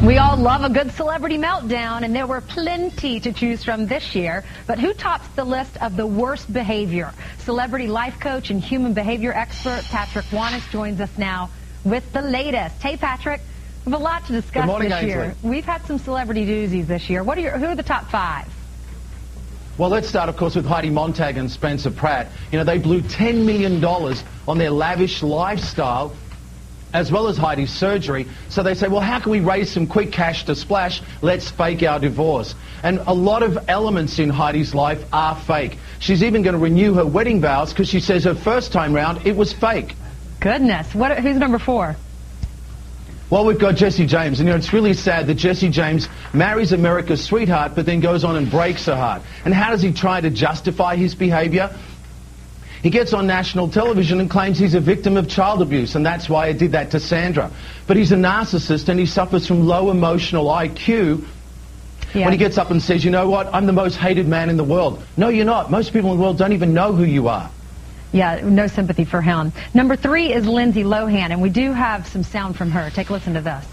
We all love a good celebrity meltdown, and there were plenty to choose from this year. But who tops the list of the worst behavior? Celebrity life coach and human behavior expert Patrick Wanis joins us now with the latest. Hey, Patrick, we have a lot to discuss Good morning, this year. Ainsley. We've had some celebrity doozies this year. Who are the top five? Well, let's start, of course, with Heidi Montag and Spencer Pratt. You know, they blew $10 million on their lavish lifestyle, as well as Heidi's surgery. So they say, well, how can we raise some quick cash to splash? Let's fake our divorce. And a lot of elements in Heidi's life are fake. She's even going to renew her wedding vows because she says her first time round it was fake. Goodness. Who's number four? Well, we've got Jesse James, and you know, it's really sad that Jesse James marries America's sweetheart but then goes on and breaks her heart. And how does he try to justify his behavior? He gets on national television and claims he's a victim of child abuse, and that's why I did that to Sandra. But he's a narcissist and he suffers from low emotional IQ. When he gets up and says, you know what, I'm the most hated man in the world. No, you're not. Most people in the world don't even know who you are. Yeah, no sympathy for him. Number three is Lindsay Lohan, and we do have some sound from her. Take a listen to this.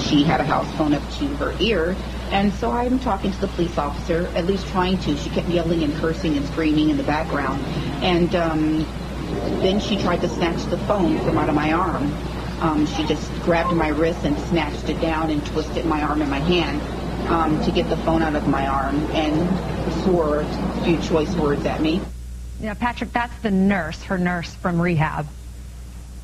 She had a house phone up to her ear, and so I'm talking to the police officer, at least trying to. She kept yelling and cursing and screaming in the background, and then she tried to snatch the phone from out of my arm. She just grabbed my wrist and snatched it down and twisted my arm and my hand to get the phone out of my arm, and swore a few choice words at me. Yeah, Patrick, that's the nurse, her nurse from rehab.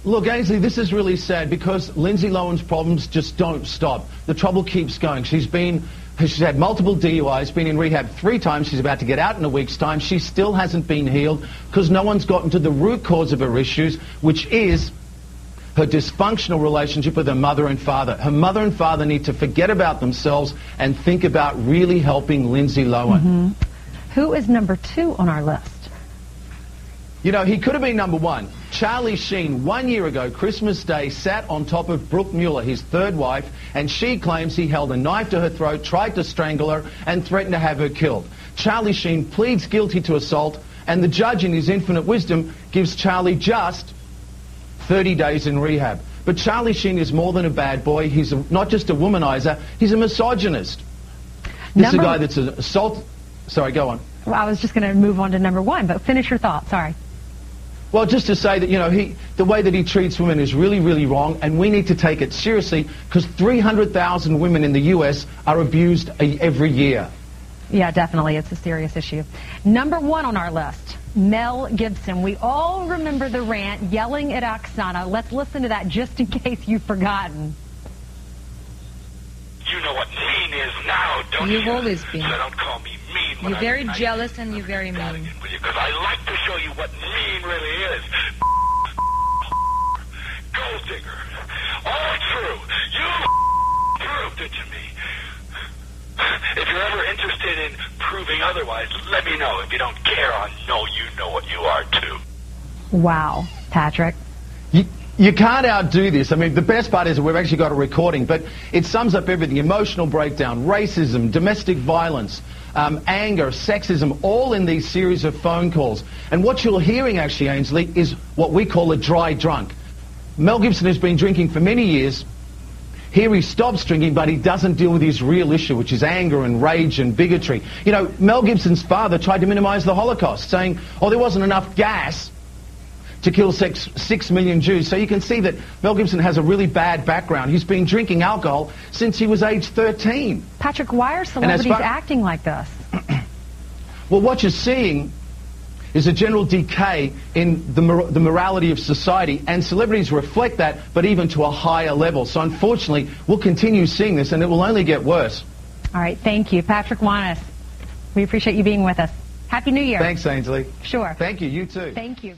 Look, Ainsley, this is really sad because Lindsay Lohan's problems just don't stop. The trouble keeps going. She's had multiple DUIs, been in rehab 3 times. She's about to get out in a week's time. She still hasn't been healed because no one's gotten to the root cause of her issues, which is her dysfunctional relationship with her mother and father. Her mother and father need to forget about themselves and think about really helping Lindsay Lohan. Mm-hmm. Who is number 2 on our list? You know, he could have been number 1. Charlie Sheen, 1 year ago, Christmas Day, sat on top of Brooke Mueller, his third wife, and she claims he held a knife to her throat, tried to strangle her, and threatened to have her killed. Charlie Sheen pleads guilty to assault, and the judge, in his infinite wisdom, gives Charlie just 30 days in rehab. But Charlie Sheen is more than a bad boy. He's not just a womanizer, he's a misogynist. This is a guy that's an assault... Sorry, go on. Well, I was just going to move on to number 1, but finish your thought. Sorry. Well, just to say that, you know, the way that he treats women is really, really wrong, and we need to take it seriously because 300,000 women in the U.S. are abused every year. Yeah, definitely. It's a serious issue. Number 1 on our list, Mel Gibson. We all remember the rant yelling at Oksana. Let's listen to that just in case you've forgotten. You know what mean is now, don't you? You've always been. So don't call me mean. You're very jealous and you're very mean. Because I like to show you what mean really is. Gold digger. All true. You proved it to me. If you're ever interested in proving otherwise, let me know. If you don't care, I know you know what you are too. Wow, Patrick. You can't outdo this. I mean, the best part is that we've actually got a recording, but it sums up everything. Emotional breakdown, racism, domestic violence, anger, sexism, all in these series of phone calls. And what you're hearing, actually, Ainsley, is what we call a dry drunk. Mel Gibson has been drinking for many years. Here he stops drinking, but he doesn't deal with his real issue, which is anger and rage and bigotry. You know, Mel Gibson's father tried to minimize the Holocaust, saying, oh, there wasn't enough gas to kill 6 million Jews. So you can see that Mel Gibson has a really bad background. He's been drinking alcohol since he was age 13. Patrick, why are celebrities acting like this? Well, what you're seeing is a general decay in the morality of society, and celebrities reflect that, but even to a higher level. So unfortunately, we'll continue seeing this, and it will only get worse. All right, thank you. Patrick Wanis, we appreciate you being with us. Happy New Year. Thanks, Ainsley. Sure. Thank you. You too. Thank you.